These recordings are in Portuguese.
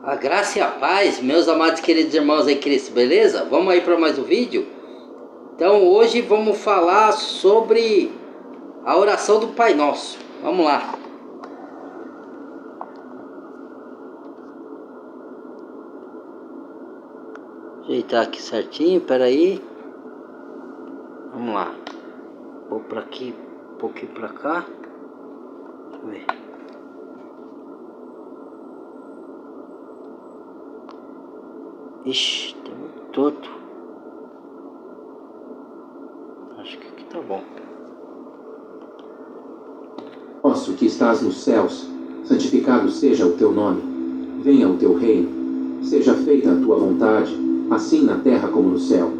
A graça e a paz, meus amados queridos irmãos em Cristo, beleza? Vamos aí para mais um vídeo? Então hoje vamos falar sobre a oração do Pai Nosso. Vamos lá. Ajeitar aqui certinho, peraí. Vamos lá. Vou para aqui, um pouquinho para cá. Deixa eu ver. Ixi, tá muito torto. Acho que aqui tá bom. Nosso que estás nos céus, santificado seja o teu nome. Venha o teu reino. Seja feita a tua vontade, assim na terra como no céu.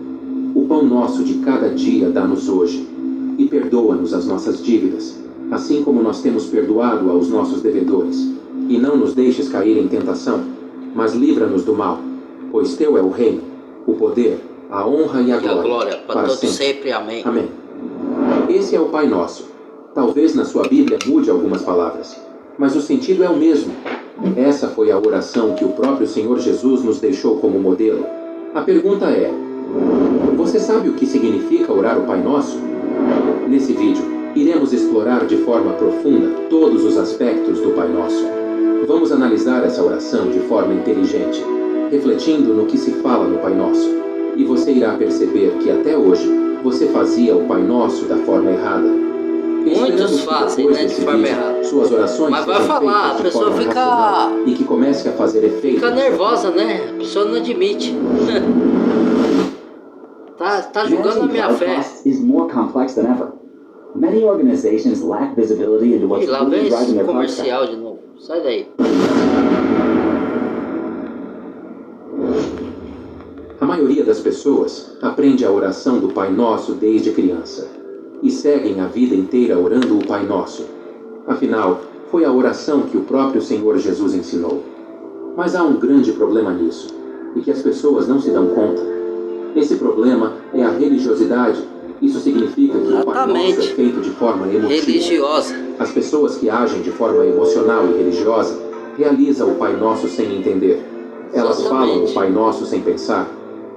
O pão nosso de cada dia dá-nos hoje. E perdoa-nos as nossas dívidas, assim como nós temos perdoado aos nossos devedores. E não nos deixes cair em tentação, mas livra-nos do mal. Pois teu é o reino, o poder, a honra e a glória para todos sempre. Amém. Amém. Esse é o Pai Nosso. Talvez na sua Bíblia mude algumas palavras, mas o sentido é o mesmo. Essa foi a oração que o próprio Senhor Jesus nos deixou como modelo. A pergunta é: você sabe o que significa orar o Pai Nosso? Nesse vídeo, iremos explorar de forma profunda todos os aspectos do Pai Nosso. Vamos analisar essa oração de forma inteligente, refletindo no que se fala no Pai Nosso. E você irá perceber que até hoje você fazia o Pai Nosso da forma errada. Muitos fazem, né, de forma errada. Suas orações, mas vai falar, a pessoa fica... e que comece a fazer efeito. Fica nervosa, né? A pessoa não admite. tá julgando a minha fé. Is more complex than ever. Many organizations lack visibility into what's Lá vem really driving esse their comercial de novo. Sai daí. A maioria das pessoas aprende a oração do Pai Nosso desde criança e seguem a vida inteira orando o Pai Nosso. Afinal, foi a oração que o próprio Senhor Jesus ensinou. Mas há um grande problema nisso, e que as pessoas não se dão conta. Esse problema é a religiosidade. Isso significa que o Pai Nosso é feito de forma emotiva. Religiosa. As pessoas que agem de forma emocional e religiosa realizam o Pai Nosso sem entender. Elas falam o Pai Nosso sem pensar.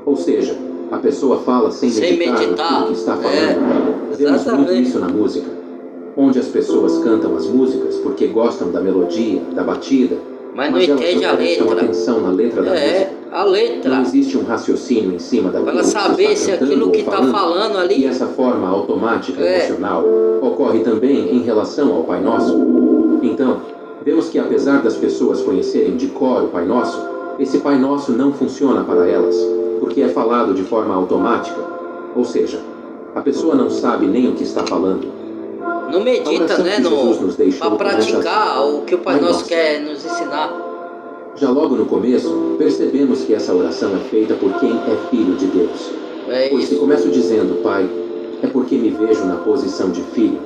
Ou seja, a pessoa fala sem meditar no que está falando. Vemos muito isso na música, onde as pessoas cantam as músicas porque gostam da melodia, da batida, mas não entende a letra. Prestam atenção na letra da música. A letra. Não existe um raciocínio em cima daquilo para saber se aquilo que está falando ali. E essa forma automática emocional ocorre também em relação ao Pai Nosso. Então, vemos que apesar das pessoas conhecerem de cor o Pai Nosso, esse Pai Nosso não funciona para elas, porque é falado de forma automática. Ou seja, a pessoa não sabe nem o que está falando. Não medita, né? Para praticar o que o Pai Nosso quer nos ensinar. Já logo no começo, percebemos que essa oração é feita por quem é filho de Deus. Pois se começo dizendo, Pai, é porque me vejo na posição de filho.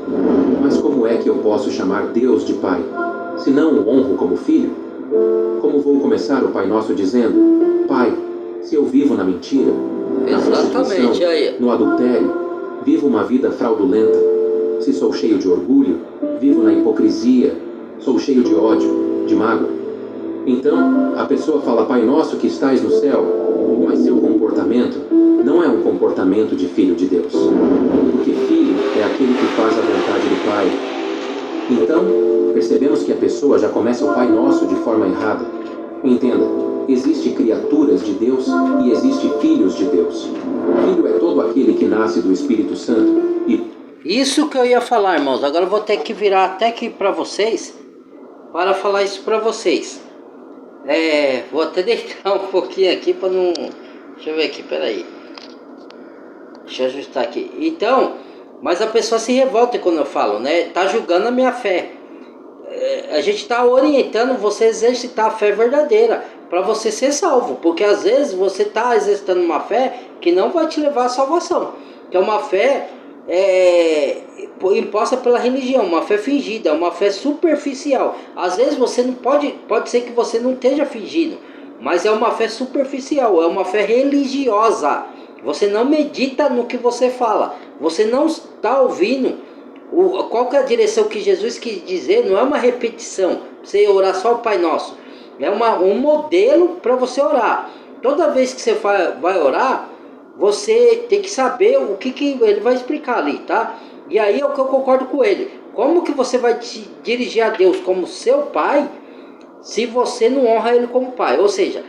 Mas como é que eu posso chamar Deus de Pai, se não o honro como filho? Como vou começar o Pai Nosso dizendo, Pai, se eu vivo na mentira, na prostituição, no adultério, vivo uma vida fraudulenta, se sou cheio de orgulho, vivo na hipocrisia, sou cheio de ódio, de mágoa. Então, a pessoa fala, Pai Nosso que estais no céu, mas seu comportamento não é um comportamento de filho de Deus. Porque filho é aquele que faz a vontade do Pai. Então, percebemos que a pessoa já começa o Pai Nosso de forma errada. Entenda, existe criaturas de Deus e existe filhos de Deus. Filho é todo aquele que nasce do Espírito Santo e... Isso que eu ia falar, irmãos. Agora eu vou ter que virar até aqui para vocês, para falar isso para vocês. Vou até deitar um pouquinho aqui para não... Deixa eu ver aqui, peraí. Deixa eu ajustar aqui. Então, mas a pessoa se revolta quando eu falo, né? Tá julgando a minha fé. A gente tá orientando você a exercitar a fé verdadeira, para você ser salvo. Porque às vezes você tá exercitando uma fé que não vai te levar à salvação. Que é uma fé imposta pela religião, uma fé fingida, uma fé superficial. Às vezes você não pode ser que você não esteja fingindo, mas é uma fé superficial, é uma fé religiosa. Você não medita no que você fala, você não está ouvindo qual que é a direção que Jesus quis dizer. Não é uma repetição, você orar só o Pai Nosso. É um modelo para você orar. Toda vez que você vai orar, você tem que saber o que ele vai explicar ali, tá? E aí é o que eu concordo com ele. Como que você vai te dirigir a Deus como seu pai, se você não honra ele como pai? Ou seja,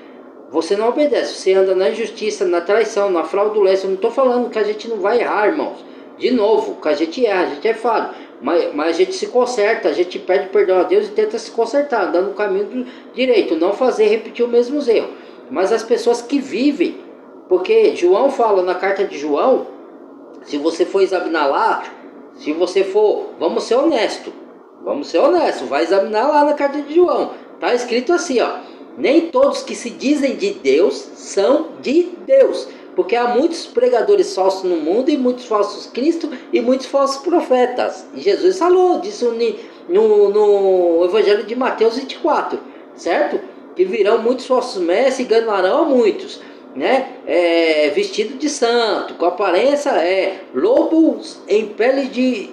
você não obedece, você anda na injustiça, na traição, na fraudulência. Eu não estou falando que a gente não vai errar, irmãos. De novo, que a gente erra, a gente é falho. Mas a gente se conserta, a gente pede perdão a Deus e tenta se consertar, andando no caminho direito, não repetir os mesmos erros. Mas as pessoas que vivem, porque João fala na carta de João, se você for examinar lá, se você for, vamos ser honesto, vai examinar lá na carta de João, tá escrito assim, ó, nem todos que se dizem de Deus são de Deus, porque há muitos pregadores falsos no mundo, e muitos falsos cristos, e muitos falsos profetas. E Jesus falou disso no Evangelho de Mateus 24, certo? Que virão muitos falsos mestres e enganarão a muitos, né? Vestido de santo, com aparência, lobos em pele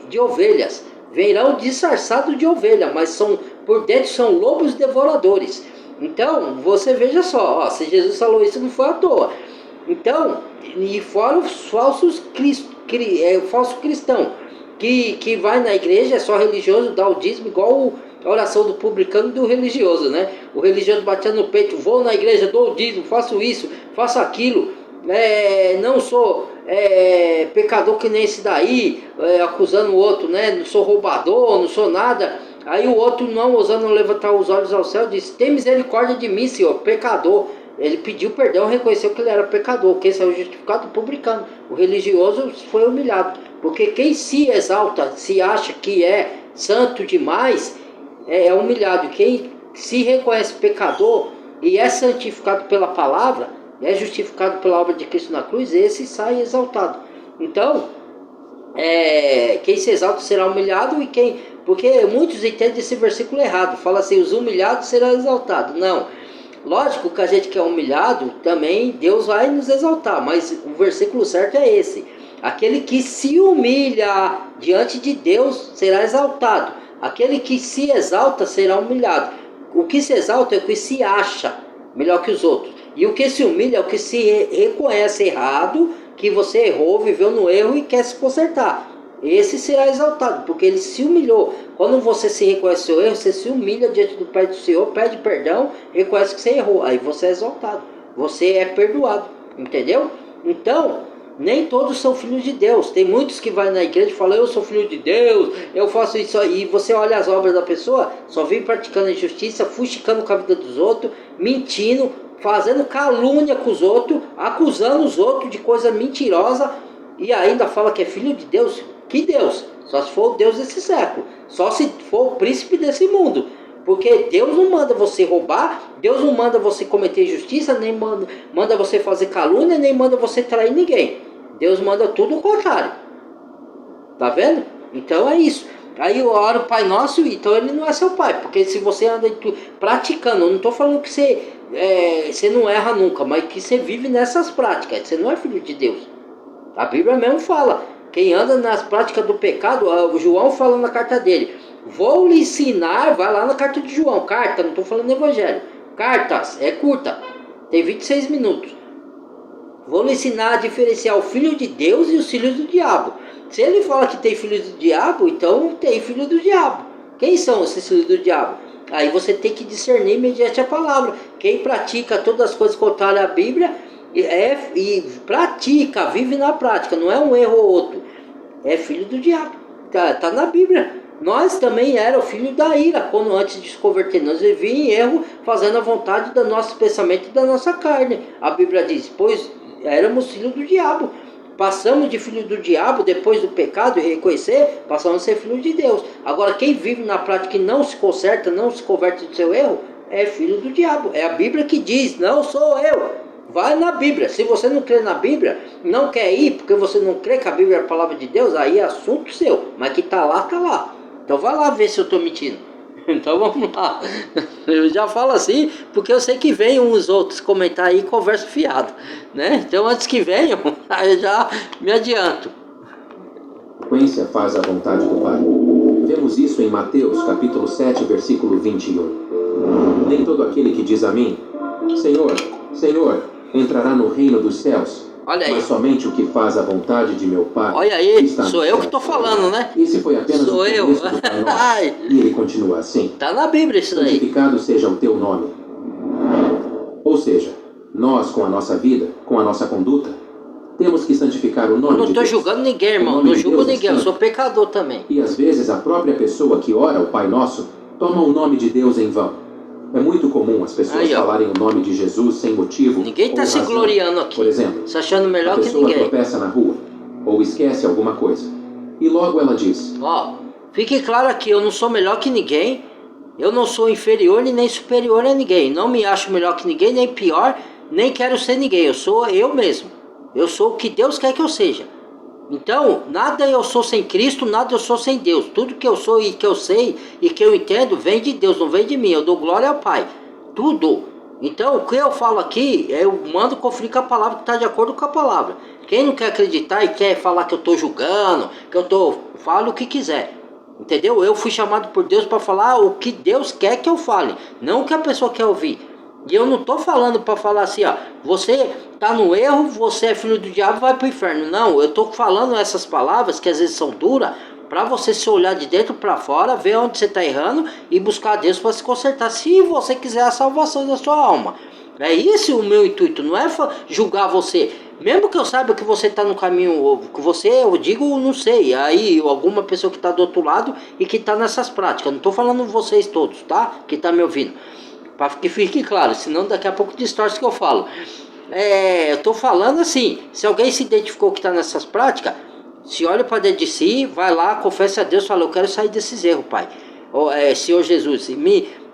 de ovelhas. Virão disfarçados de ovelha, mas por dentro são lobos devoradores. Então, você veja só, ó, se Jesus falou isso, não foi à toa. Então, e fora os falso cristão, que vai na igreja, é só religioso, dá o dízimo, igual a oração do publicano e do religioso, né? O religioso batendo no peito, vou na igreja, dou o dízimo, faço isso, faço aquilo, não sou pecador que nem esse daí, acusando o outro, né? Não sou roubador, não sou nada. Aí o outro, não ousando levantar os olhos ao céu, disse, tem misericórdia de mim, Senhor, pecador. Ele pediu perdão, reconheceu que ele era pecador, quem saiu justificado, publicano. O religioso foi humilhado, porque quem se exalta, se acha que é santo demais, é humilhado. Quem se reconhece pecador e é santificado pela palavra, é justificado pela obra de Cristo na cruz, esse sai exaltado. Então, quem se exalta será humilhado, porque muitos entendem esse versículo errado, fala assim, os humilhados serão exaltados. Não, lógico que a gente que é humilhado, também Deus vai nos exaltar, mas o versículo certo é esse, aquele que se humilha diante de Deus será exaltado, aquele que se exalta será humilhado. O que se exalta é o que se acha melhor que os outros, e o que se humilha é o que se reconhece errado, que você errou, viveu no erro e quer se consertar. Esse será exaltado, porque ele se humilhou. Quando você se reconhece seu erro, você se humilha diante do pé do Senhor, pede perdão, reconhece que você errou, aí você é exaltado, você é perdoado, entendeu? Então, nem todos são filhos de Deus. Tem muitos que vai na igreja e falam, eu sou filho de Deus, eu faço isso aí. E você olha as obras da pessoa, só vem praticando injustiça, fuxicando com a vida dos outros, mentindo, fazendo calúnia com os outros, acusando os outros de coisa mentirosa, e ainda fala que é filho de Deus. Que Deus? Só se for o Deus desse século, só se for o príncipe desse mundo, porque Deus não manda você roubar, Deus não manda você cometer injustiça, nem manda você fazer calúnia, nem manda você trair ninguém. Deus manda tudo o contrário. Tá vendo? Então é isso. Aí eu oro o Pai Nosso, então ele não é seu pai, porque se você anda praticando, eu não estou falando que você não erra nunca, mas que você vive nessas práticas, você não é filho de Deus. A Bíblia mesmo fala, quem anda nas práticas do pecado, o João fala na carta dele, vou lhe ensinar, vai lá na carta de João, carta, não estou falando evangelho, cartas, é curta, tem 26 minutos, vou lhe ensinar a diferenciar o filho de Deus e os filhos do diabo. Se ele fala que tem filhos do diabo, então tem filho do diabo. Quem são esses filhos do diabo? Aí você tem que discernir mediante a palavra. Quem pratica todas as coisas contrárias à Bíblia e pratica, vive na prática, não é um erro ou outro, é filho do diabo, tá na Bíblia. Nós também éramos filhos da ira, quando antes de se converter, nós vivíamos em erro, fazendo a vontade do nosso pensamento e da nossa carne. A Bíblia diz, pois éramos filhos do diabo, passamos de filho do diabo, depois do pecado e reconhecer, passamos a ser filho de Deus. Agora quem vive na prática e não se conserta, não se converte do seu erro, é filho do diabo. É a Bíblia que diz, não sou eu. Vai na Bíblia. Se você não crê na Bíblia, não quer ir porque você não crê que a Bíblia é a palavra de Deus, aí é assunto seu. Mas que tá lá, tá lá. Então vai lá ver se eu estou mentindo. Então vamos lá. Eu já falo assim porque eu sei que vem uns outros comentar aí e conversa fiado, né? Então antes que venham, eu já me adianto. A frequência faz a vontade do Pai. Vemos isso em Mateus capítulo 7, versículo 21. Nem todo aquele que diz a mim, Senhor, Senhor, entrará no reino dos céus. Olha aí. Mas somente o que faz a vontade de meu Pai. Olha aí, sou eu que estou falando, né? Esse foi apenas sou o eu. começo do Pai Nosso. E ele continua assim. Tá na Bíblia isso daí. Santificado seja o teu nome. Ou seja, nós com a nossa vida, com a nossa conduta, temos que santificar o nome de Deus. Eu não estou julgando ninguém, irmão. Não julgo ninguém, eu sou pecador também. E às vezes a própria pessoa que ora o Pai Nosso toma o nome de Deus em vão. É muito comum as pessoas falarem o nome de Jesus sem motivo. Ninguém está se gloriando aqui. Por exemplo, se achando melhor que ninguém. A pessoa tropeça na rua ou esquece alguma coisa. E logo ela diz: Ó, fique claro aqui, eu não sou melhor que ninguém. Eu não sou inferior nem superior a ninguém. Não me acho melhor que ninguém, nem pior, nem quero ser ninguém. Eu sou eu mesmo. Eu sou o que Deus quer que eu seja. Então, nada eu sou sem Cristo, nada eu sou sem Deus. Tudo que eu sou e que eu sei e que eu entendo vem de Deus, não vem de mim. Eu dou glória ao Pai. Tudo. Então, o que eu falo aqui, eu mando conferir com a palavra que está de acordo com a palavra. Quem não quer acreditar e quer falar que eu estou julgando, fale o que quiser. Entendeu? Eu fui chamado por Deus para falar o que Deus quer que eu fale, não o que a pessoa quer ouvir. E eu não estou falando para falar assim, ó, você está no erro, você é filho do diabo, vai para o inferno. Não, eu estou falando essas palavras que às vezes são duras, para você se olhar de dentro para fora, ver onde você está errando e buscar a Deus para se consertar, se você quiser a salvação da sua alma. É esse o meu intuito, não é julgar você. Mesmo que eu saiba que você está no caminho, que você, eu digo, não sei, aí alguma pessoa que está do outro lado e que está nessas práticas. Não estou falando vocês todos, tá? Que está me ouvindo. Para que fique claro, senão daqui a pouco distorce o que eu falo. Eu estou falando assim, se alguém se identificou que está nessas práticas, se olha para dentro de si, vai lá, confessa a Deus, fala, eu quero sair desses erros, Pai. Senhor Jesus,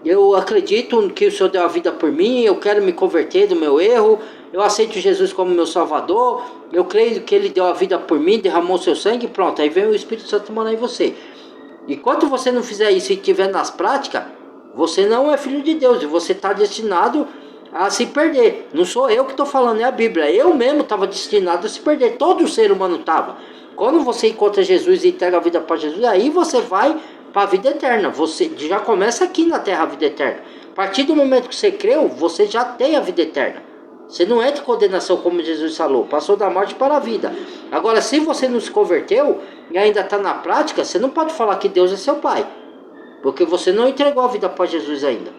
eu acredito que o Senhor deu a vida por mim, eu quero me converter do meu erro, eu aceito Jesus como meu Salvador, eu creio que Ele deu a vida por mim, derramou seu sangue, pronto, aí vem o Espírito Santo morar em você. Enquanto você não fizer isso e estiver nas práticas, você não é filho de Deus, e você está destinado a se perder. Não sou eu que estou falando, é a Bíblia. Eu mesmo estava destinado a se perder, todo ser humano estava. Quando você encontra Jesus e entrega a vida para Jesus, aí você vai para a vida eterna. Você já começa aqui na terra a vida eterna. A partir do momento que você creu, você já tem a vida eterna. Você não entra em condenação, como Jesus falou, passou da morte para a vida. Agora, se você não se converteu e ainda está na prática, você não pode falar que Deus é seu pai, porque você não entregou a vida para Jesus ainda.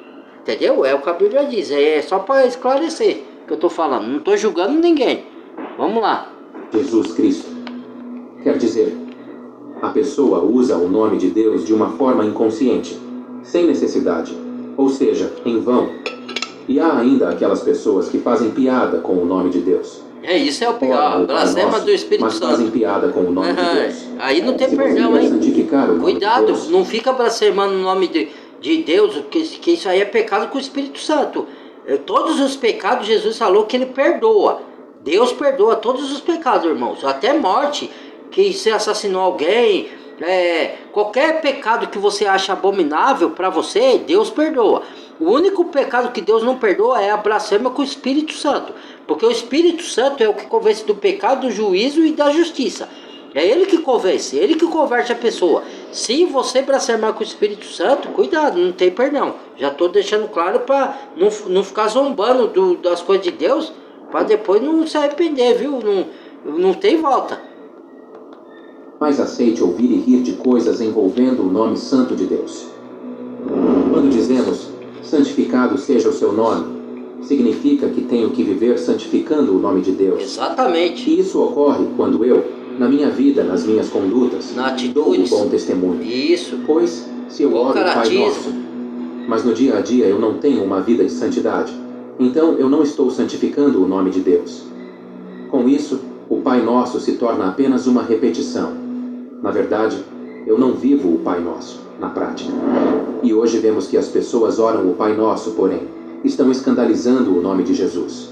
Entendeu? É o que a Bíblia diz. É só para esclarecer que eu estou falando. Não estou julgando ninguém. Vamos lá. Jesus Cristo. Quer dizer, a pessoa usa o nome de Deus de uma forma inconsciente, sem necessidade, ou seja, em vão. E há ainda aquelas pessoas que fazem piada com o nome de Deus. Isso é o pior, blasfema do Espírito Santo. Mas fazem piada com o nome de Deus. Aí não tem perdão, hein? Cuidado, não fica blasfemando o nome de Deus, que isso aí é pecado com o Espírito Santo. Todos os pecados, Jesus falou que Ele perdoa. Deus perdoa todos os pecados, irmãos. Até morte, que você assassinou alguém, qualquer pecado que você acha abominável para você, Deus perdoa. O único pecado que Deus não perdoa é a blasfêmia com o Espírito Santo. Porque o Espírito Santo é o que convence do pecado, do juízo e da justiça. É Ele que convence, Ele que converte a pessoa. Se você blasfemar com o Espírito Santo, cuidado, não tem perdão. Já estou deixando claro para não ficar zombando das coisas de Deus, para depois não se arrepender, viu? Não tem volta. Mas aceite ouvir e rir de coisas envolvendo o nome santo de Deus. Quando dizemos, santificado seja o seu nome, significa que tenho que viver santificando o nome de Deus. Exatamente. E isso ocorre quando eu, na minha vida, nas minhas condutas, dou um bom testemunho. Isso. Pois, se eu oro o Pai Nosso, mas no dia a dia eu não tenho uma vida de santidade, então eu não estou santificando o nome de Deus. Com isso, o Pai Nosso se torna apenas uma repetição. Na verdade, eu não vivo o Pai Nosso, na prática. E hoje vemos que as pessoas oram o Pai Nosso, porém, estão escandalizando o nome de Jesus.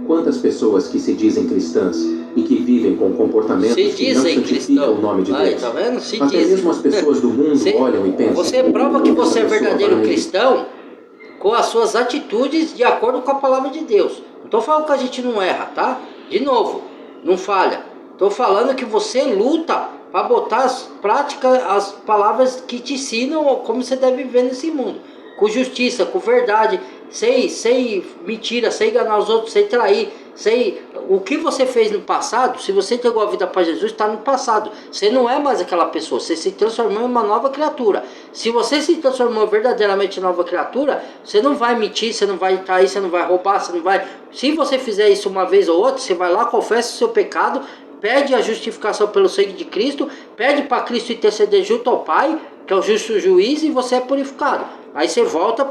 Quantas pessoas que se dizem cristãs e que vivem com comportamentos que não santificam o nome de Deus. Tá vendo? Até mesmo as pessoas do mundo olham e pensam... Você prova que você é verdadeiro cristão com as suas atitudes de acordo com a palavra de Deus. Não estou falando que a gente não erra, tá? De novo, não falha. Estou falando que você luta para botar as práticas, as palavras que te ensinam como você deve viver nesse mundo. com justiça, com verdade, sem mentira, sem enganar os outros, sem trair, o que você fez no passado. Se você entregou a vida para Jesus, está no passado. Você não é mais aquela pessoa, você se transformou em uma nova criatura. Se você se transformou verdadeiramente em nova criatura, você não vai mentir, você não vai trair, você não vai roubar, você não vai... Se você fizer isso uma vez ou outra, você vai lá, confessa o seu pecado, pede a justificação pelo sangue de Cristo, pede para Cristo interceder junto ao Pai, que é o justo juiz, e você é purificado. Aí você volta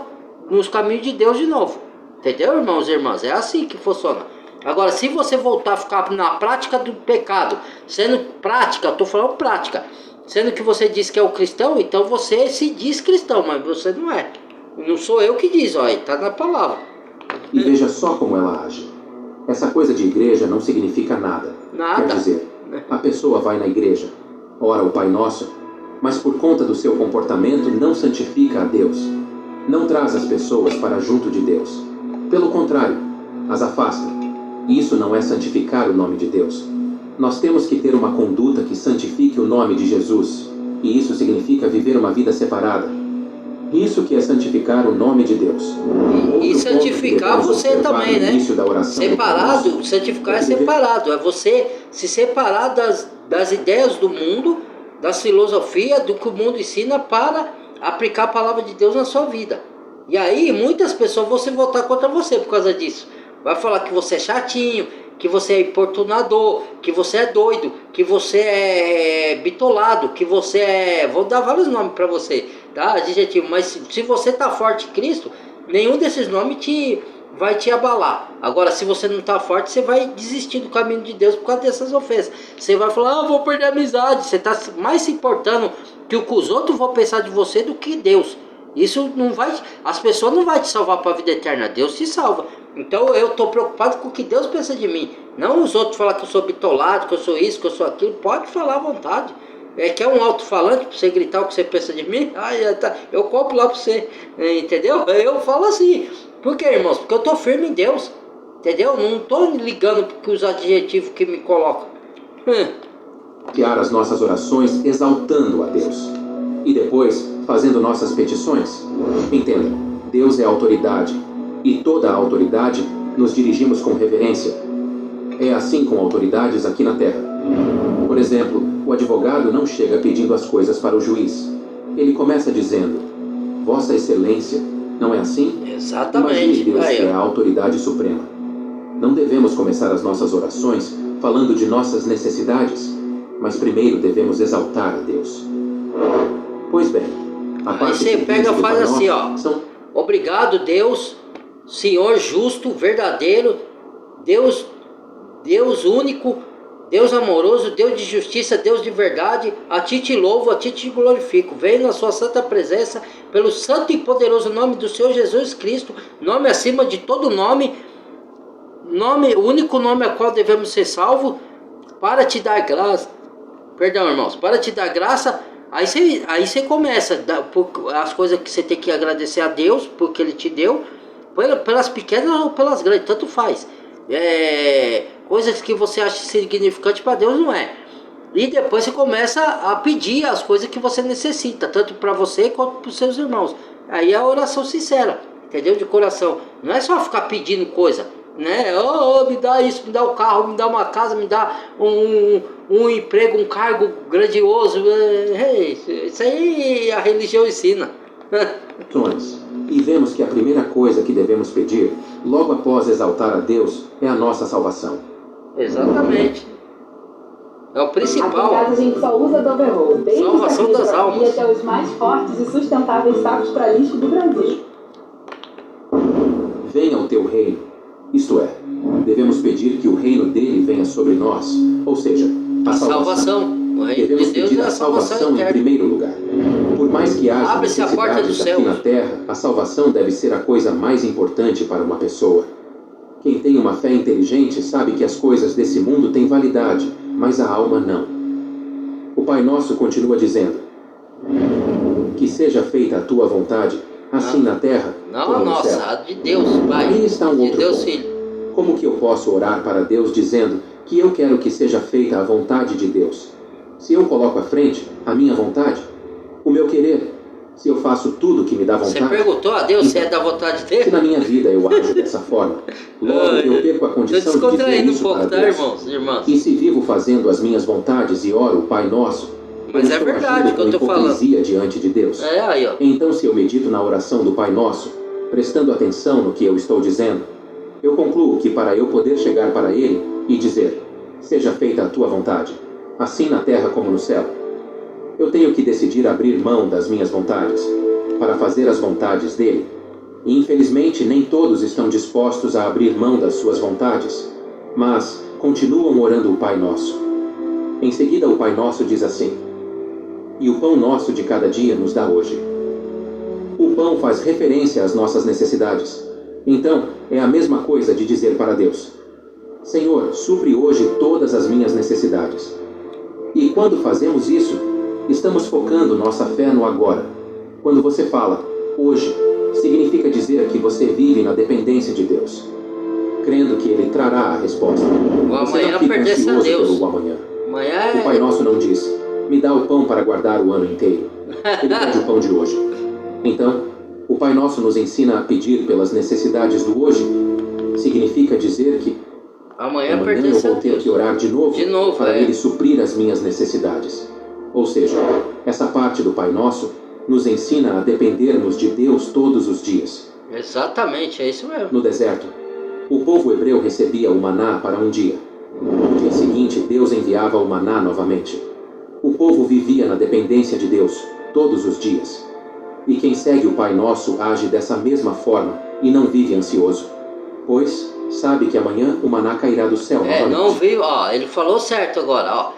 nos caminhos de Deus de novo. Entendeu, irmãos e irmãs? É assim que funciona. Agora, se você voltar a ficar na prática do pecado, sendo prática, eu estou falando prática, sendo que você diz que é o cristão, então você se diz cristão, mas você não é. Não sou eu que diz, olha, está na palavra. E veja só como ela age. Essa coisa de igreja não significa nada. Nada. Quer dizer, a pessoa vai na igreja, ora o Pai Nosso, mas por conta do seu comportamento não santifica a Deus. Não traz as pessoas para junto de Deus. Pelo contrário, as afasta. Isso não é santificar o nome de Deus. Nós temos que ter uma conduta que santifique o nome de Jesus. E isso significa viver uma vida separada. Isso que é santificar o nome de Deus. E santificar você também, né? Separado, santificar é separado. É você se separar das ideias do mundo, das filosofias, do que o mundo ensina, para aplicar a palavra de Deus na sua vida. E aí muitas pessoas vão se voltar contra você por causa disso. Vai falar que você é chatinho, que você é importunador, que você é doido, que você é bitolado, que você é... Vou dar vários nomes para você, tá? Adjetivo. Mas se você tá forte em Cristo, nenhum desses nomes vai te abalar. Agora, se você não tá forte, você vai desistir do caminho de Deus por causa dessas ofensas. Você vai falar, vou perder a amizade. Você tá mais se importando que o que os outros vão pensar de você do que Deus. Isso não vai... As pessoas não vão te salvar para a vida eterna. Deus te salva. Então eu estou preocupado com o que Deus pensa de mim. Não os outros falar que eu sou bitolado, que eu sou isso, que eu sou aquilo. Pode falar à vontade. Quer um alto-falante para você gritar o que você pensa de mim? Eu compro lá para você. Entendeu? Eu falo assim. Por quê, irmãos? Porque eu estou firme em Deus. Entendeu? Não estou ligando para os adjetivos que me colocam. Criar as nossas orações exaltando a Deus. E depois fazendo nossas petições. Entenda, Deus é autoridade. E toda a autoridade nos dirigimos com reverência. É assim com autoridades aqui na terra. Por exemplo, o advogado não chega pedindo as coisas para o juiz. Ele começa dizendo, Vossa Excelência, não é assim? Exatamente. Imagine Deus, que é a autoridade suprema. Não devemos começar as nossas orações falando de nossas necessidades, mas primeiro devemos exaltar a Deus. Pois bem, a parte você pega e faz assim, ó. São... Obrigado, Deus, Senhor justo, verdadeiro, Deus único, Deus amoroso, Deus de justiça, Deus de verdade. A ti te louvo, a ti te glorifico. Venho na sua santa presença, pelo santo e poderoso nome do Senhor Jesus Cristo, nome acima de todo nome, o único nome a qual devemos ser salvos, para te dar graça. Perdão, irmãos, para te dar graça. Aí você começa as coisas que você tem que agradecer a Deus, porque Ele te deu, pelas pequenas ou pelas grandes, tanto faz. Coisas que você acha significante para Deus, não é. E depois você começa a pedir as coisas que você necessita, tanto para você quanto para os seus irmãos. Aí é a oração sincera, entendeu? De coração. Não é só ficar pedindo coisa, né? Me dá isso, me dá o carro, me dá uma casa, me dá um emprego, um cargo grandioso. Isso aí a religião ensina. E vemos que a primeira coisa que devemos pedir, logo após exaltar a Deus, é a nossa salvação. Exatamente. É o principal. Aqui em casa a gente só usa Double Roll, desde salvação das almas, até os mais fortes e sustentáveis sacos para lixo do Brasil. Venha o teu reino. Isto é, devemos pedir que o reino dele venha sobre nós, ou seja, a salvação. O reino devemos de Deus pedir é a salvação em eterna. primeiro lugar. Por mais que haja Abre-se a porta do necessidades aqui céu. na terra, a salvação deve ser a coisa mais importante para uma pessoa. Quem tem uma fé inteligente sabe que as coisas desse mundo têm validade, mas a alma não. O Pai Nosso continua dizendo, que seja feita a tua vontade, assim na terra como no céu. Nossa, de Deus, Pai. Aí está um de outro Deus, ponto. Filho. Como que eu posso orar para Deus dizendo que eu quero que seja feita a vontade de Deus? Se eu coloco à frente a minha vontade, o meu querer, se eu faço tudo o que me dá vontade... Você perguntou a Deus se é da vontade dele? Se na minha vida eu ajo dessa forma, logo eu perco a condição de dizer isso para Deus. Irmãos? E se vivo fazendo as minhas vontades e oro o Pai Nosso, mas é verdade que eu tô falando. Diante de Deus. Aí, ó. Então, se eu medito na oração do Pai Nosso, prestando atenção no que eu estou dizendo, eu concluo que para eu poder chegar para Ele e dizer, seja feita a tua vontade, assim na terra como no céu, eu tenho que decidir abrir mão das minhas vontades, para fazer as vontades dele. E infelizmente nem todos estão dispostos a abrir mão das suas vontades, mas continuam orando o Pai Nosso. Em seguida o Pai Nosso diz assim, e o pão nosso de cada dia nos dá hoje. O pão faz referência às nossas necessidades. Então, é a mesma coisa de dizer para Deus, Senhor, supre hoje todas as minhas necessidades. E quando fazemos isso, estamos focando nossa fé no agora. Quando você fala, hoje, significa dizer que você vive na dependência de Deus, crendo que Ele trará a resposta. O amanhã pertence a Deus. Pelo amanhã. Amanhã O Pai Nosso não diz, me dá o pão para guardar o ano inteiro. Ele pede o pão de hoje. Então, o Pai Nosso nos ensina a pedir pelas necessidades do hoje. Significa dizer que amanhã eu pertence vou a ter Deus. que orar de novo para Ele suprir as minhas necessidades. Ou seja, essa parte do Pai Nosso nos ensina a dependermos de Deus todos os dias. Exatamente, é isso mesmo. No deserto, o povo hebreu recebia o maná para um dia. No dia seguinte, Deus enviava o maná novamente. O povo vivia na dependência de Deus todos os dias. E quem segue o Pai Nosso age dessa mesma forma e não vive ansioso, pois sabe que amanhã o maná cairá do céu novamente. Não vive, ele falou certo agora,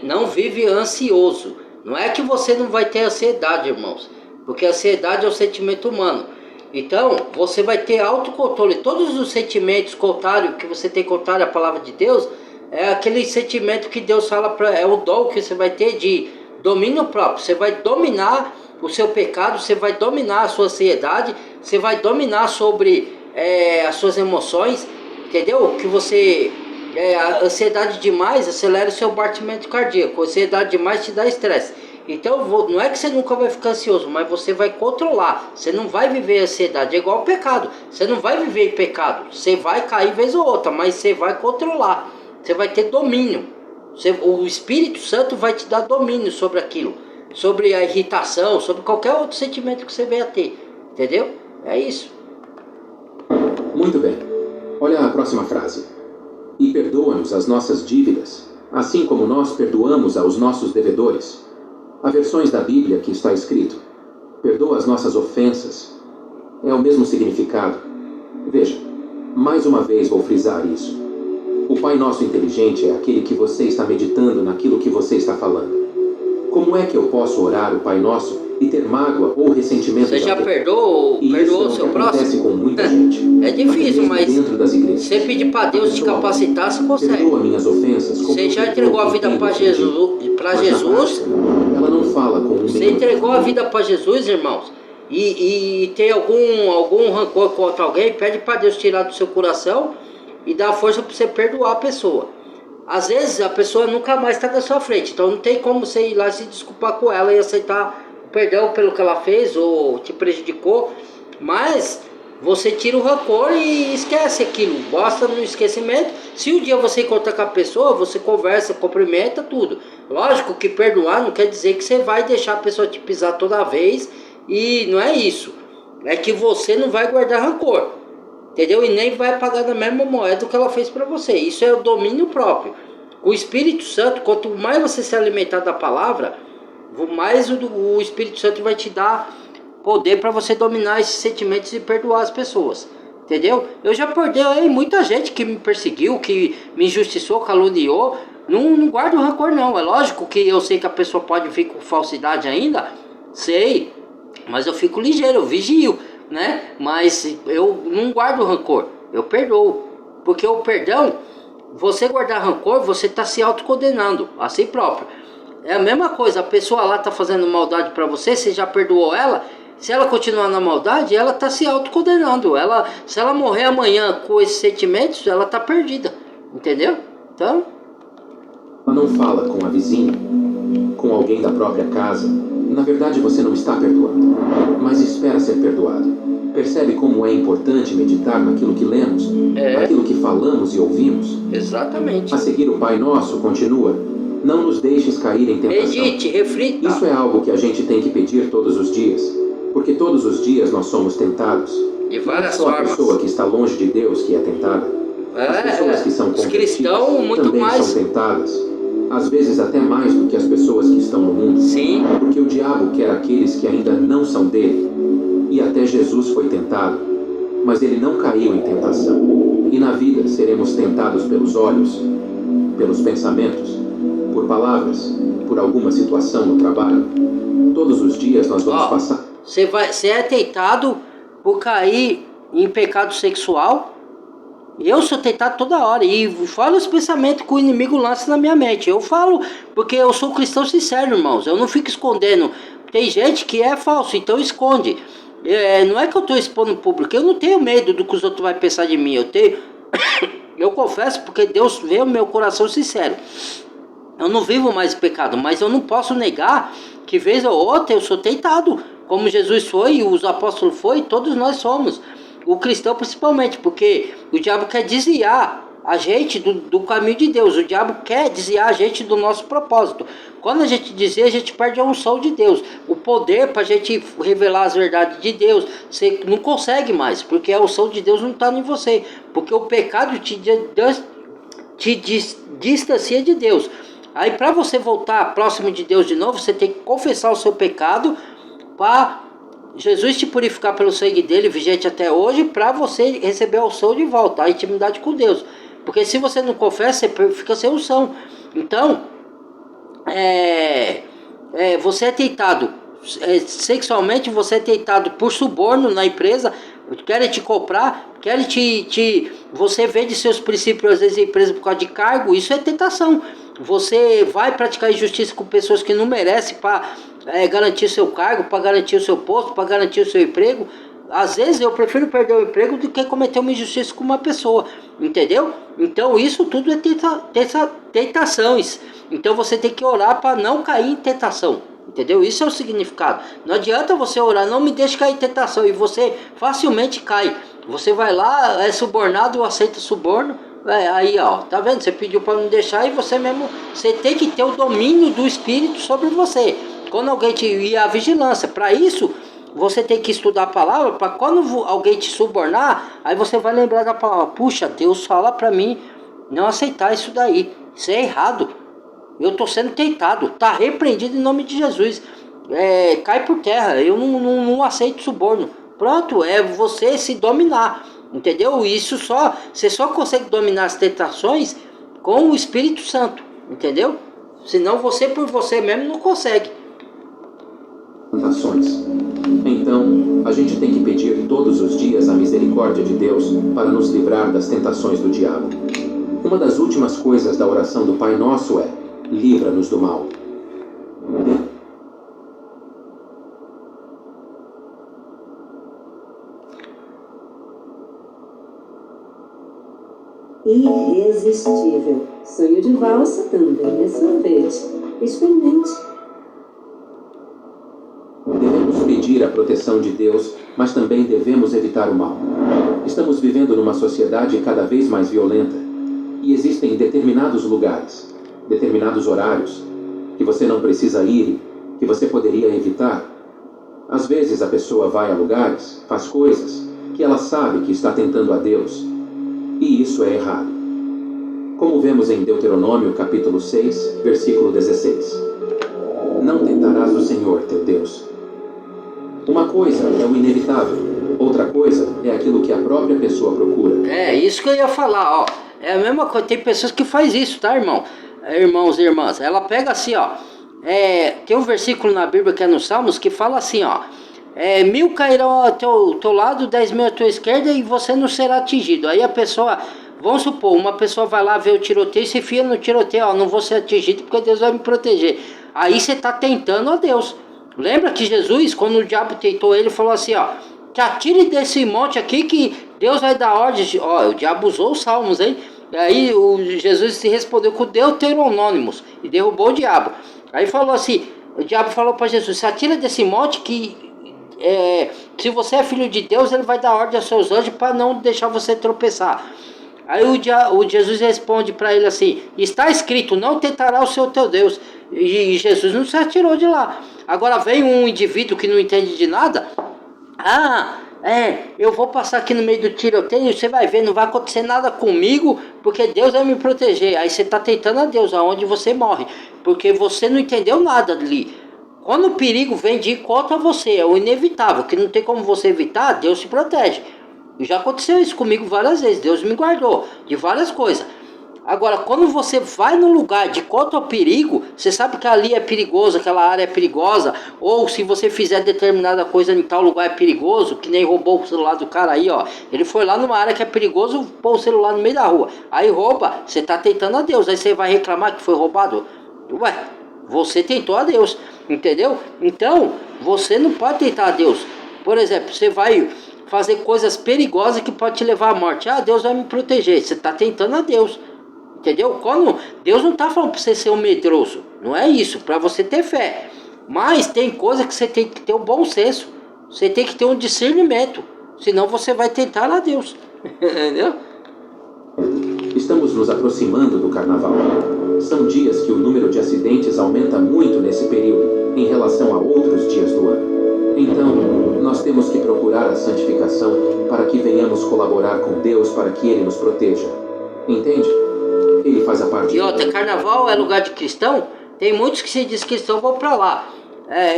não vive ansioso. Não é que você não vai ter ansiedade, irmãos, porque a ansiedade é um sentimento humano. Então, você vai ter autocontrole. Todos os sentimentos contrários que você tem contrário à palavra de Deus, é aquele sentimento que Deus fala, é o dom que você vai ter de domínio próprio. Você vai dominar o seu pecado, você vai dominar a sua ansiedade, você vai dominar sobre as suas emoções, entendeu? Que você... a ansiedade demais acelera o seu batimento cardíaco, a ansiedade demais te dá estresse. Então não é que você nunca vai ficar ansioso, mas você vai controlar. Você não vai viver ansiedade, é igual ao pecado. Você não vai viver em pecado, você vai cair vez ou outra, mas você vai controlar. Você vai ter domínio. O Espírito Santo vai te dar domínio sobre aquilo, sobre a irritação, sobre qualquer outro sentimento que você venha a ter. Entendeu? É isso. Muito bem. Olha a próxima frase. E perdoa-nos as nossas dívidas, assim como nós perdoamos aos nossos devedores. Há versões da Bíblia que está escrito, perdoa as nossas ofensas. É o mesmo significado. Veja, mais uma vez vou frisar isso. O Pai Nosso inteligente é aquele que você está meditando naquilo que você está falando. Como é que eu posso orar o Pai Nosso e ter mágoa ou ressentimento? Você já perdoou o seu próximo? Com muita gente. É difícil, mas dentro das igrejas. você pedir para Deus te capacitar, você consegue. Perdoa minhas ofensas. Você já entregou a vida para Jesus. Ela não fala com você entregou a vida para Jesus, irmãos. E tem algum rancor contra alguém, pede para Deus tirar do seu coração e dar força para você perdoar a pessoa. Às vezes a pessoa nunca mais está na sua frente, então não tem como você ir lá e se desculpar com ela e aceitar o perdão pelo que ela fez ou te prejudicou, mas você tira o rancor e esquece aquilo, bosta no esquecimento. Se um dia você encontrar com a pessoa, você conversa, cumprimenta, tudo. Lógico que perdoar não quer dizer que você vai deixar a pessoa te pisar toda vez, e não é isso. É que você não vai guardar rancor, entendeu? E nem vai pagar na mesma moeda que ela fez para você. Isso é o domínio próprio. O Espírito Santo, quanto mais você se alimentar da palavra, mais o Espírito Santo vai te dar poder para você dominar esses sentimentos e perdoar as pessoas, entendeu? Eu já perdoei muita gente que me perseguiu, que me injustiçou, caluniou. Não guardo rancor não. É lógico que eu sei que a pessoa pode vir com falsidade ainda, sei, mas eu fico ligeiro, eu vigio, né? Mas eu não guardo rancor, eu perdoo, porque o perdão, você guardar rancor, você está se autocondenando a si próprio. É a mesma coisa, a pessoa lá está fazendo maldade para você, você já perdoou ela. Se ela continuar na maldade, ela está se autocondenando. Se ela morrer amanhã com esses sentimentos, ela está perdida. Entendeu? Então... Ela não fala com a vizinha, com alguém da própria casa, Na verdade, você não está perdoando, mas espera ser perdoado. Percebe como é importante meditar naquilo que lemos, naquilo que falamos e ouvimos? Exatamente. A seguir, o Pai Nosso continua: não nos deixes cair em tentação. Medite, reflita. Isso é algo que a gente tem que pedir todos os dias, porque todos os dias nós somos tentados. De várias Não é só formas. a pessoa que está longe de Deus que é tentada. As pessoas que são os cristãos convertidas muito também mais. são tentadas. Às vezes até mais do que as pessoas que estão no mundo. Sim. Porque o diabo quer aqueles que ainda não são dele. E até Jesus foi tentado, mas ele não caiu em tentação. E na vida seremos tentados pelos olhos, pelos pensamentos, por palavras, por alguma situação no trabalho. Todos os dias nós vamos passar. Você é tentado por cair em pecado sexual. Eu sou tentado toda hora e falo os pensamentos que o inimigo lança na minha mente. Eu falo porque eu sou cristão sincero, irmãos. Eu não fico escondendo. Tem gente que é falso, então esconde. Não é que eu estou expondo público. Eu não tenho medo do que os outros vão pensar de mim. Eu confesso porque Deus vê o meu coração sincero. Eu não vivo mais pecado, mas eu não posso negar que vez ou outra eu sou tentado. Como Jesus foi, os apóstolos foi, todos nós somos. O cristão principalmente, porque o diabo quer desviar a gente do caminho de Deus. O diabo quer desviar a gente do nosso propósito. Quando a gente desvia, a gente perde a unção de Deus. O poder para a gente revelar as verdades de Deus. Você não consegue mais, porque a unção de Deus não está em você. Porque o pecado te distancia de Deus. Aí para você voltar próximo de Deus de novo, você tem que confessar o seu pecado para Jesus te purificar pelo sangue dele, vigente até hoje, para você receber a unção de volta, a intimidade com Deus. Porque se você não confessa, você fica sem unção. Então, você é tentado sexualmente, você é tentado por suborno na empresa, querem te comprar, querem você vende seus princípios às vezes em empresa por causa de cargo, isso é tentação. Você vai praticar injustiça com pessoas que não merecem para garantir seu cargo, para garantir o seu posto, para garantir o seu emprego. Às vezes eu prefiro perder o emprego do que cometer uma injustiça com uma pessoa, entendeu? Então isso tudo é tentações. Então você tem que orar para não cair em tentação, entendeu? Isso é o significado. Não adianta você orar, não me deixe cair em tentação, e você facilmente cai. Você vai lá, é subornado, aceita suborno. Aí ó, tá vendo? Você pediu para não deixar e você tem que ter o domínio do Espírito sobre você. Quando alguém e a vigilância, para isso você tem que estudar a palavra, para quando alguém te subornar, aí você vai lembrar da palavra. Puxa, Deus fala para mim não aceitar isso daí, isso é errado, eu estou sendo tentado, tá repreendido em nome de Jesus, cai por terra, eu não aceito suborno. Pronto, é você se dominar. Entendeu? Você só consegue dominar as tentações com o Espírito Santo, entendeu? Senão você por você mesmo não consegue. Tentações. Então, a gente tem que pedir todos os dias a misericórdia de Deus para nos livrar das tentações do diabo. Uma das últimas coisas da oração do Pai Nosso é: livra-nos do mal. Irresistível. Sonho de valsa também é sorvete. Experimente. Devemos pedir a proteção de Deus, mas também devemos evitar o mal. Estamos vivendo numa sociedade cada vez mais violenta. E existem determinados lugares, determinados horários, que você não precisa ir, que você poderia evitar. Às vezes a pessoa vai a lugares, faz coisas, que ela sabe que está tentando a Deus. E isso é errado. Como vemos em Deuteronômio capítulo 6, versículo 16. Não tentarás o Senhor, teu Deus. Uma coisa é o inevitável, outra coisa é aquilo que a própria pessoa procura. É isso que eu ia falar, ó. É a mesma coisa, tem pessoas que faz isso, tá, irmão? Irmãos e irmãs, ela pega assim, ó. Tem um versículo na Bíblia que é no Salmos que fala assim, ó. 1000 cairão ao teu lado, 10.000 à tua esquerda e você não será atingido. Aí a pessoa, vamos supor, uma pessoa vai lá ver o tiroteio e se enfia no tiroteio, ó, não vou ser atingido porque Deus vai me proteger. Aí você está tentando a Deus. Lembra que Jesus, quando o diabo tentou ele, falou assim, ó, te atire desse monte aqui que Deus vai dar ordem. Ó, o diabo usou os salmos, hein? Aí Jesus se respondeu com Deuteronômimos e derrubou o diabo. Aí falou assim, O diabo falou para Jesus, se atira desse monte que se você é filho de Deus, ele vai dar ordem aos seus anjos para não deixar você tropeçar. Aí o Jesus responde para ele assim, está escrito, não tentará o seu teu Deus. E Jesus não se atirou de lá. Agora vem um indivíduo que não entende de nada. Eu vou passar aqui no meio do tiroteio, você vai ver, não vai acontecer nada comigo, porque Deus vai me proteger. Aí você está tentando a Deus, aonde você morre, porque você não entendeu nada ali. Quando o perigo vem de contra você, é o inevitável, que não tem como você evitar, Deus se protege. Já aconteceu isso comigo várias vezes, Deus me guardou de várias coisas. Agora, quando você vai num lugar de contra o perigo, você sabe que ali é perigoso, aquela área é perigosa, ou se você fizer determinada coisa em tal lugar é perigoso, que nem roubou o celular do cara aí, ó. Ele foi lá numa área que é perigoso, pôr o celular no meio da rua. Aí rouba, você tá tentando a Deus, aí você vai reclamar que foi roubado? Ué, você tentou a Deus, entendeu? Então, você não pode tentar a Deus. Por exemplo, você vai fazer coisas perigosas que pode te levar à morte. Deus vai me proteger, você tá tentando a Deus. Entendeu? Quando Deus não está falando para você ser um medroso. Não é isso, para você ter fé. Mas tem coisa que você tem que ter um bom senso. Você tem que ter um discernimento. Senão você vai tentar a Deus. Entendeu? Estamos nos aproximando do carnaval. São dias que o número de acidentes aumenta muito nesse período, em relação a outros dias do ano. Então, nós temos que procurar a santificação para que venhamos colaborar com Deus para que Ele nos proteja. Entende? Ele faz a parte. E outra, carnaval é lugar de cristão? Tem muitos que se diz cristão vão pra lá.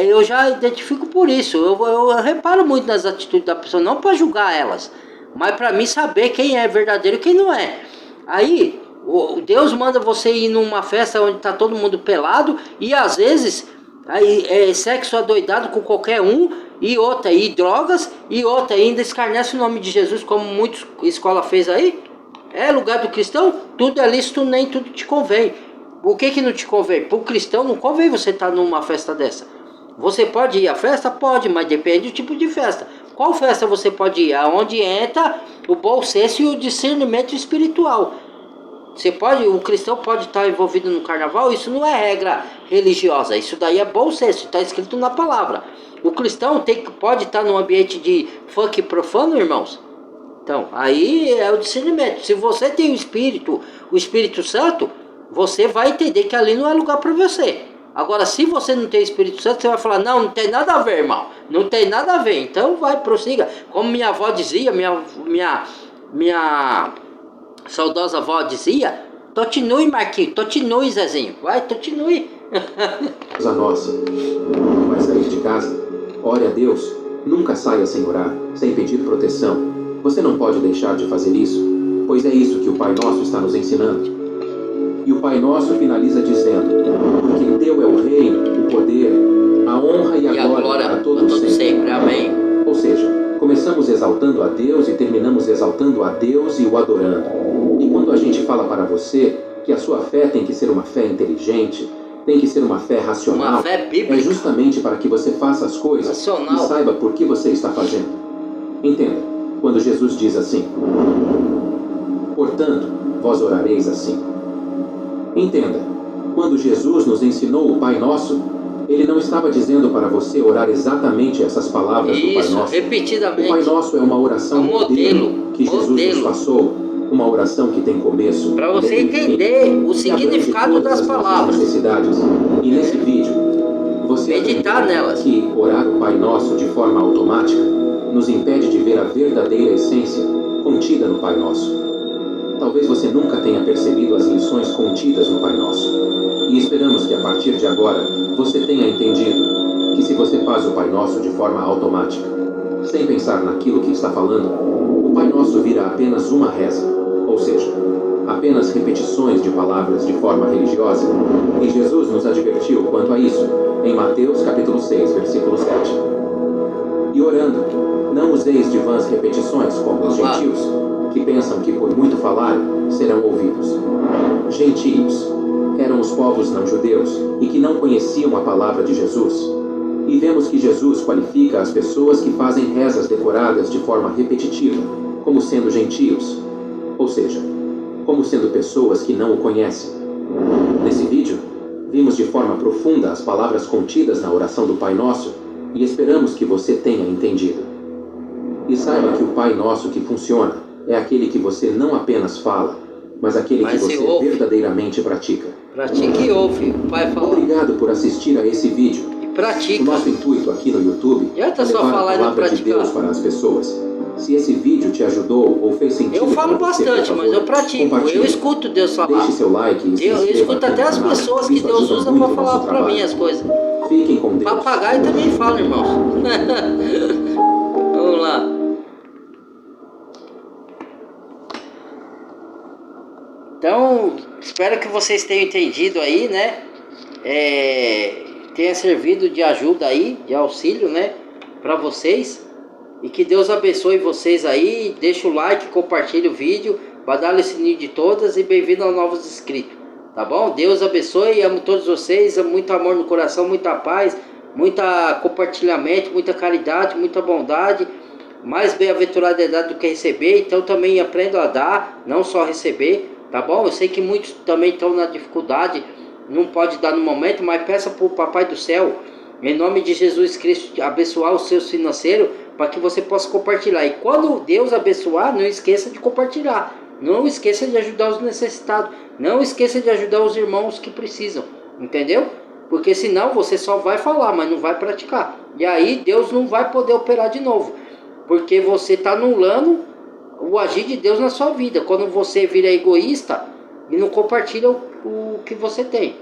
Eu já identifico por isso. Eu reparo muito nas atitudes da pessoa, não para julgar elas, mas para mim saber quem é verdadeiro e quem não é. Aí, Deus manda você ir numa festa onde tá todo mundo pelado e às vezes aí, sexo adoidado com qualquer um, e outra, e drogas, e outra, ainda escarnece o nome de Jesus, como muitos escola fez aí. É lugar do cristão, tudo é lícito, nem tudo te convém. O que não te convém? Para o cristão não convém você estar numa festa dessa. Você pode ir à festa? Pode, mas depende do tipo de festa. Qual festa você pode ir? Aonde entra o bom senso e o discernimento espiritual. O cristão pode estar envolvido no carnaval, isso não é regra religiosa, isso daí é bom senso, está escrito na palavra. O cristão pode estar num ambiente de funk profano, irmãos? Então, aí é o discernimento. Se você tem o Espírito Santo, você vai entender que ali não é lugar para você. Agora, se você não tem o Espírito Santo, você vai falar, não tem nada a ver, irmão. Não tem nada a ver. Então, prossiga. Como minha avó dizia, minha saudosa avó dizia, continue, Marquinhos, continue, Zezinho. Continue. A nossa. Vai sair de casa? Ore a Deus. Nunca saia sem orar, sem pedir proteção. Você não pode deixar de fazer isso, pois é isso que o Pai Nosso está nos ensinando. E o Pai Nosso finaliza dizendo, porque teu é o reino, o poder, a honra e a glória para todos sempre. Amém. Ou seja, começamos exaltando a Deus e terminamos exaltando a Deus e o adorando. E quando a gente fala para você que a sua fé tem que ser uma fé inteligente, tem que ser uma fé racional, uma fé bíblica, é justamente para que você faça as coisas racional. E saiba por que você está fazendo. Entenda. Quando Jesus diz assim, portanto, vós orareis assim. Entenda, quando Jesus nos ensinou o Pai Nosso, Ele não estava dizendo para você orar exatamente essas palavras do Pai Nosso. Repetidamente. O Pai Nosso é uma oração modelo que Jesus nos passou, uma oração que tem começo. Para você entender o significado das palavras. Necessidades. E nesse vídeo, você meditar nelas. Que orar o Pai Nosso de forma automática nos impede de ver a verdadeira essência contida no Pai Nosso. Talvez você nunca tenha percebido as lições contidas no Pai Nosso. E esperamos que a partir de agora você tenha entendido que se você faz o Pai Nosso de forma automática, sem pensar naquilo que está falando, o Pai Nosso vira apenas uma reza, ou seja, apenas repetições de palavras de forma religiosa. E Jesus nos advertiu quanto a isso em Mateus capítulo 6, versículo 7. E orando, não useis de vãs repetições como os gentios, que pensam que por muito falar serão ouvidos. Gentios eram os povos não judeus e que não conheciam a palavra de Jesus. E vemos que Jesus qualifica as pessoas que fazem rezas decoradas de forma repetitiva, como sendo gentios, ou seja, como sendo pessoas que não o conhecem. Nesse vídeo, Vimos de forma profunda as palavras contidas na oração do Pai Nosso e esperamos que você tenha entendido. E saiba que o Pai Nosso que funciona é aquele que você não apenas fala, mas aquele que você verdadeiramente pratica. Pratique e ouve. O Pai fala. Obrigado por assistir a esse vídeo. E pratica. O nosso intuito aqui no YouTube é levar a palavra de Deus para as pessoas. Se esse vídeo te ajudou ou fez sentido... Eu falo bastante, mas eu pratico. Eu escuto Deus falar. Deixe seu like e se eu escuto até as pessoas que Deus usa para falar para mim as coisas. Fiquem com Deus. Papagaio também fala, irmãos. Vamos lá. Então, espero que vocês tenham entendido aí, né? Tenha servido de ajuda aí, de auxílio, né? Para vocês. E que Deus abençoe vocês aí. Deixa o like, compartilha o vídeo. Badalha o sininho de todas e bem-vindo aos novos inscritos. Tá bom? Deus abençoe. Amo todos vocês. Amo muito amor no coração, muita paz, muita compartilhamento, muita caridade, muita bondade. Mais bem-aventurada do que receber. Então também aprendo a dar, não só receber. Tá bom? Eu sei que muitos também estão na dificuldade. Não pode dar no momento, mas peça para o Papai do Céu, em nome de Jesus Cristo, abençoar os seus financeiros, para que você possa compartilhar. E quando Deus abençoar, não esqueça de compartilhar. Não esqueça de ajudar os necessitados. Não esqueça de ajudar os irmãos que precisam. Entendeu? Porque senão você só vai falar, mas não vai praticar. E aí Deus não vai poder operar de novo. Porque você está anulando o agir de Deus na sua vida. Quando você vira egoísta e não compartilha o que você tem.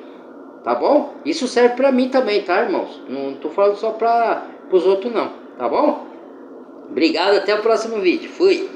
Tá bom? Isso serve para mim também, tá, irmãos? Não estou falando só para os outros não. Tá bom? Obrigado, até o próximo vídeo. Fui!